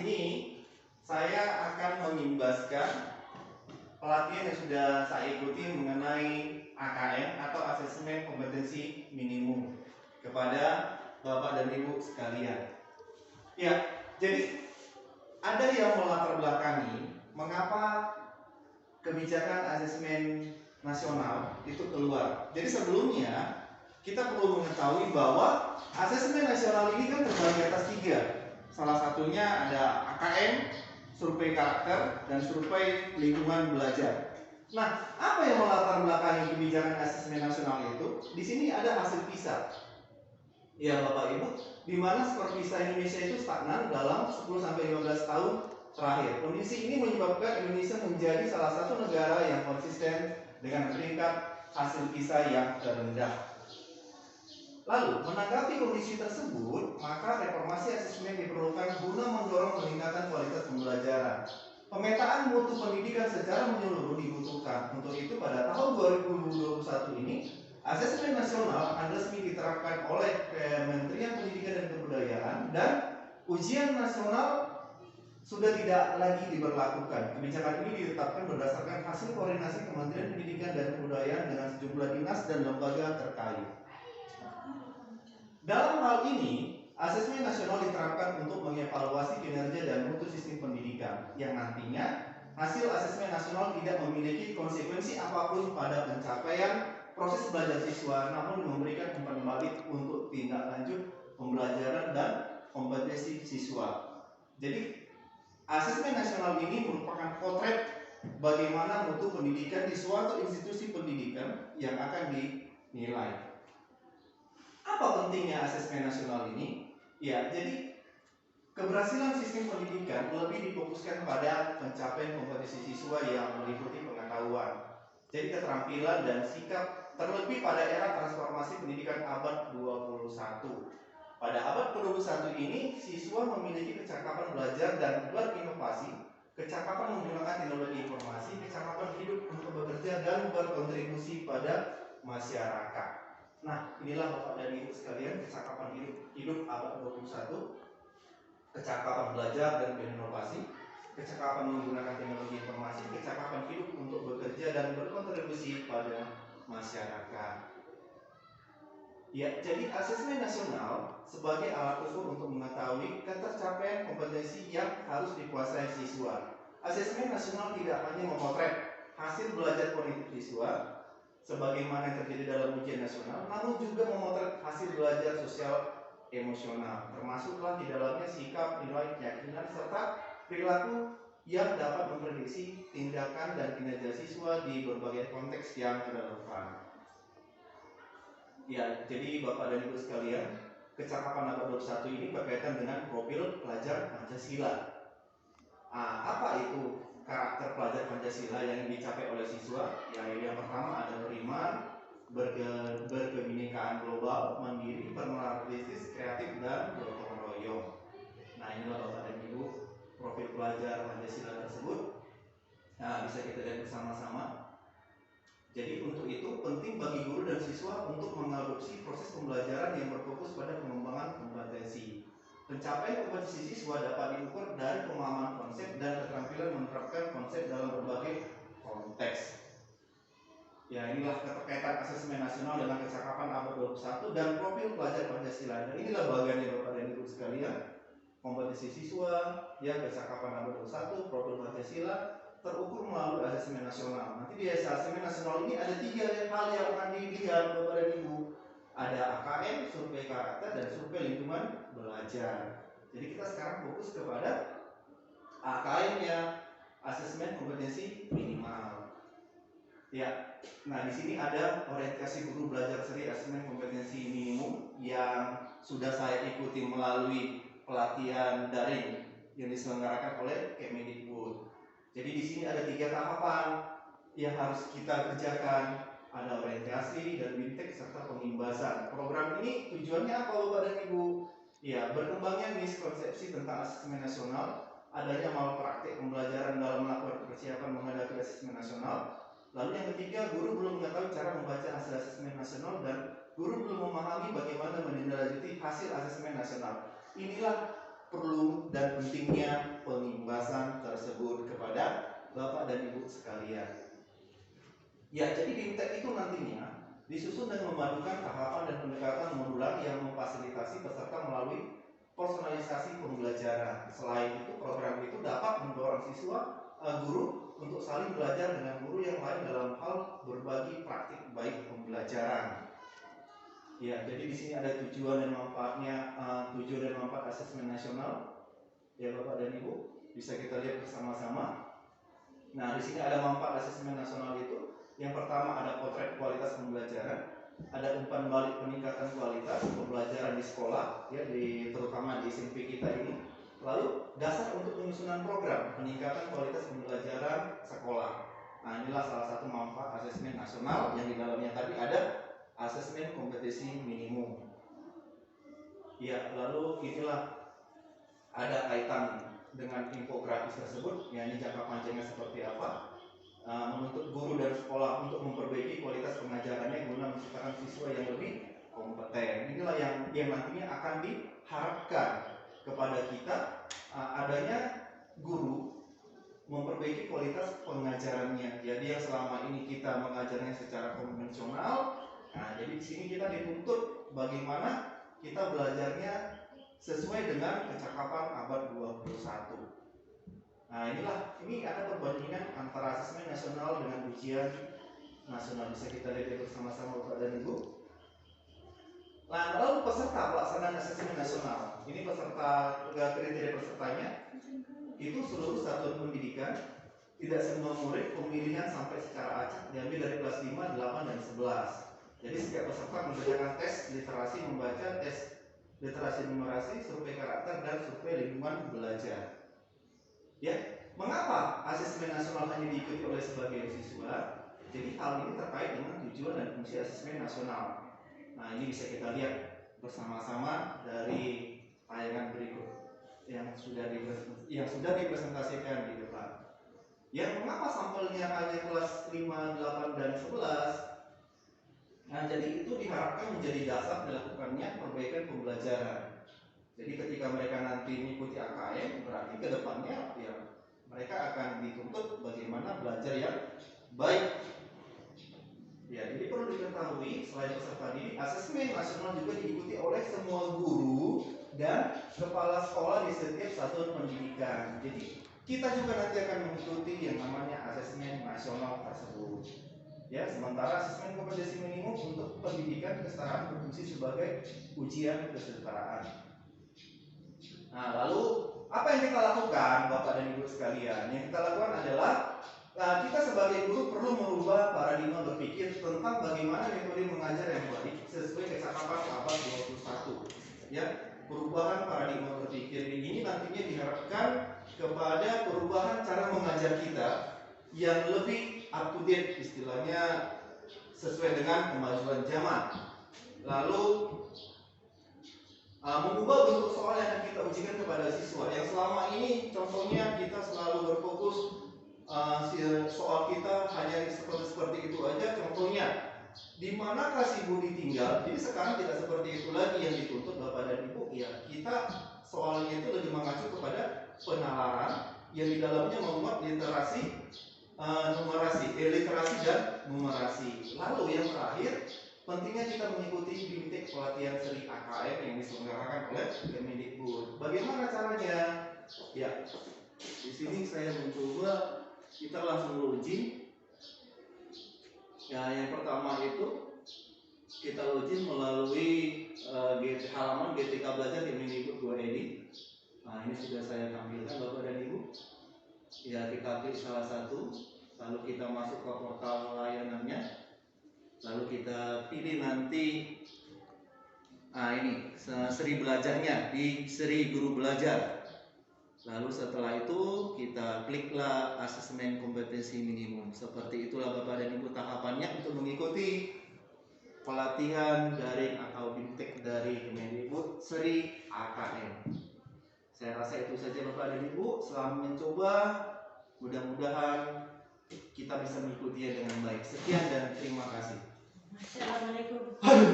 sini saya akan mengimbaskan pelatihan yang sudah saya ikuti mengenai AKM atau asesmen kompetensi minimum kepada Bapak dan Ibu sekalian. Ya, jadi ada yang melatar belakangi mengapa kebijakan asesmen nasional itu keluar. Jadi sebelumnya kita perlu mengetahui bahwa asesmen nasional ini kan terbagi atas 3. Salah satunya ada AKM, survei karakter, dan survei lingkungan belajar. Nah, apa yang melatar belakangi kebijakan asesmen nasional itu? Di sini ada hasil PISA. Ya Bapak Ibu, di mana skor PISA Indonesia itu stagnan dalam 10-15 tahun terakhir. Kondisi ini menyebabkan Indonesia menjadi salah satu negara yang konsisten dengan peringkat hasil PISA yang terendah. Lalu, menanggapi kondisi tersebut, maka reformasi asesmen diperlukan guna mendorong peningkatan kualitas pembelajaran. Pemetaan mutu pendidikan secara menyeluruh dibutuhkan. Untuk itu, pada tahun 2021 ini, asesmen nasional akan resmi diterapkan oleh Kementerian Pendidikan dan Kebudayaan dan ujian nasional sudah tidak lagi diberlakukan. Kebijakan ini ditetapkan berdasarkan hasil koordinasi Kementerian Pendidikan dan Kebudayaan dengan sejumlah dinas dan lembaga terkait. Dalam hal ini, asesmen nasional diterapkan untuk mengevaluasi kinerja dan mutu sistem pendidikan yang nantinya hasil asesmen nasional tidak memiliki konsekuensi apapun pada pencapaian proses belajar siswa, namun memberikan umpan balik untuk tindak lanjut pembelajaran dan kompetensi siswa. Jadi, asesmen nasional ini merupakan potret bagaimana mutu pendidikan di suatu institusi pendidikan yang akan dinilai. Apa pentingnya asesmen nasional ini? Ya, jadi keberhasilan sistem pendidikan lebih difokuskan pada pencapaian kompetensi siswa yang meliputi pengetahuan. Jadi keterampilan dan sikap terlebih pada era transformasi pendidikan abad 21. Pada abad ke-21 ini, siswa memiliki kecakapan belajar dan berinovasi, kecakapan menggunakan teknologi informasi, kecakapan hidup untuk bekerja dan berkontribusi pada masyarakat. Nah, inilah Bapak dan Ibu sekalian kecakapan hidup abad 21, kecakapan belajar dan berinovasi, kecakapan menggunakan teknologi informasi, kecakapan hidup untuk bekerja dan berkontribusi pada masyarakat. Ya, jadi asesmen nasional sebagai alat ukur untuk mengetahui ketercapaian kompetensi yang harus dikuasai siswa. Asesmen nasional tidak hanya memotret hasil belajar kognitif siswa sebagaimana yang terjadi dalam ujian nasional, namun juga memotret hasil belajar sosial emosional, termasuklah di dalamnya sikap, nilai, keyakinan, serta perilaku yang dapat memprediksi tindakan dan kinerja siswa di berbagai konteks yang relevan. Ya, jadi Bapak dan Ibu sekalian, kecakapan abad 21 ini berkaitan dengan profil pelajar Pancasila. Apa itu karakter pelajar Pancasila yang dicapai oleh siswa? Yang pertama ada beriman, berkebinekaan global, mandiri, bermoralis, kreatif, dan gotong royong. Nah, inilah Bapak dan Ibu profil pelajar Pancasila tersebut. Nah, bisa kita lihat bersama-sama. Jadi untuk itu penting bagi guru dan siswa untuk mengadopsi proses pembelajaran yang berfokus pada pengembangan kompetensi. Pencapaian kompetensi siswa dapat diukur dari pemahaman konsep dan keterampilan menerapkan konsep dalam berbagai konteks. Ya, inilah keterkaitan asesmen nasional dengan kecakapan abad 21 dan profil pelajar Pancasila. Dan inilah bagiannya Bapak dan Ibu sekalian. Kompetensi siswa, ya kecakapan abad 21, profil Pancasila terukur melalui asesmen nasional. Nanti di asesmen nasional ini ada 3 hal yang akan dilihat Bapak dan Ibu. Ada AKM, survei karakter, dan survei lingkungan belajar. Jadi kita sekarang fokus kepada AKM-nya, asesmen kompetensi minimal. Ya, nah di sini ada orientasi guru belajar seri asesmen kompetensi minimum yang sudah saya ikuti melalui pelatihan daring yang diselenggarakan oleh Kemendikbud. Jadi di sini ada 3 tahapan yang harus kita kerjakan. Ada orientasi dan bintek serta pengimbasan. Program ini tujuannya apa Bapak dan Ibu? Ya, berkembangnya miskonsepsi tentang asesmen nasional, adanya malpraktik pembelajaran dalam melakukan persiapan menghadapi asesmen nasional. Lalu yang ketiga, guru belum mengetahui cara membaca hasil asesmen nasional dan guru belum memahami bagaimana menindaklanjuti hasil asesmen nasional. Inilah perlu dan pentingnya pembahasan tersebut kepada Bapak dan Ibu sekalian. Ya, jadi BIMTEK itu nantinya disusun dan memadukan tahapan dan pendekatan modular yang memfasilitasi peserta melalui personalisasi pembelajaran. Selain itu, program itu dapat mendorong siswa guru untuk saling belajar dengan guru yang lain dalam hal berbagi praktik baik pembelajaran. Ya, jadi di sini ada tujuan dan manfaatnya, tujuan dan manfaat asesmen nasional. Ya, Bapak dan Ibu, bisa kita lihat bersama-sama. Nah, di sini ada manfaat asesmen nasional itu. Yang pertama ada potret kualitas pembelajaran, ada umpan balik peningkatan kualitas pembelajaran di sekolah, ya, terutama di SMP kita ini. Lalu dasar untuk penyusunan program peningkatan kualitas pembelajaran sekolah. Nah, inilah salah satu manfaat asesmen nasional yang di dalamnya tadi ada asesmen kompetisi minimum. Ya, lalu inilah ada kaitan dengan infografis tersebut, ya, ini jangka panjangnya seperti apa. Menuntut guru dan sekolah untuk memperbaiki kualitas pengajarannya guna menciptakan siswa yang lebih kompeten. Inilah yang nantinya akan diharapkan kepada kita, adanya guru memperbaiki kualitas pengajarannya. Jadi yang selama ini kita mengajarnya secara konvensional, nah jadi di sini kita dituntut bagaimana kita belajarnya sesuai dengan kecakapan abad 21. Nah, ini ada perbandingan antara asesmen nasional dengan ujian nasional. Bisa kita lihat bersama-sama Bapak dan Ibu. Nah, lalu peserta pelaksanaan asesmen nasional. Ini peserta, kriteria pesertanya itu seluruh satuan pendidikan, tidak semua murid, pemilihan sampai secara acak diambil dari kelas 5, 8, dan 11. Jadi setiap peserta mengerjakan tes literasi membaca, tes literasi numerasi, survei karakter, dan survei lingkungan belajar. Ya, mengapa asesmen nasional hanya diikuti oleh sebagian siswa? Jadi hal ini terkait dengan tujuan dan fungsi asesmen nasional. Nah, ini bisa kita lihat bersama-sama dari tayangan berikut yang sudah dipresentasikan di depan. Yang mengapa sampelnya hanya kelas 5, 8, dan 11? Nah, jadi itu diharapkan menjadi dasar dilakukannya perbaikan pembelajaran. Jadi ketika mereka nanti mengikuti AKM, berarti ke depannya ya mereka akan dituntut bagaimana belajar yang baik. Ya, jadi perlu diketahui selain peserta didik, asesmen nasional juga diikuti oleh semua guru dan kepala sekolah di setiap satuan pendidikan. Jadi kita juga nanti akan mengikuti yang namanya asesmen nasional tersebut. Ya, sementara asesmen kompetensi minimum untuk pendidikan kesetaraan berfungsi sebagai ujian kesetaraan. Nah, lalu apa yang kita lakukan, Bapak dan Ibu sekalian? Yang kita lakukan adalah kita sebagai guru perlu merubah paradigma berpikir tentang bagaimana metode mengajar yang baik sesuai kecakapan abad 21. Ya, perubahan paradigma berpikir ini nantinya diharapkan kepada perubahan cara mengajar kita yang lebih up to date, istilahnya sesuai dengan kemajuan zaman. Lalu mengubah bentuk soal yang akan kita ujikan kepada siswa. Yang selama ini contohnya kita selalu berfokus soal kita hanya seperti itu aja. Contohnya, di manakah si Budi tinggal? Jadi sekarang tidak seperti itu lagi yang dituntut Bapak dan Ibu. Ya, kita soalnya itu lebih mengacu kepada penalaran yang di dalamnya memuat literasi, literasi dan numerasi. Lalu yang terakhir, pentingnya kita mengikuti BIMTEK pelatihan seri AKM yang diselenggarakan oleh Kemendikbud. Bagaimana caranya? Ya, di sini saya mencoba kita langsung login. Ya, yang pertama itu kita login melalui halaman GTK Belajar Kemendikbud.go.id. Nah, ini sudah saya tampilkan Bapak dan Ibu. Ya, kita klik salah satu, lalu kita masuk ke portal layanannya. Lalu kita pilih nanti ini seri belajarnya di seri guru belajar. Lalu setelah itu kita kliklah asesmen kompetensi minimum. Seperti itulah Bapak dan Ibu tahapannya untuk mengikuti pelatihan daring atau BIMTEK dari Kemendikbud seri AKM. Saya rasa itu saja Bapak dan Ibu. Selamat mencoba. Mudah-mudahan kita bisa mengikutinya dengan baik. Sekian dan terima kasih. Assalamualaikum. Aduh,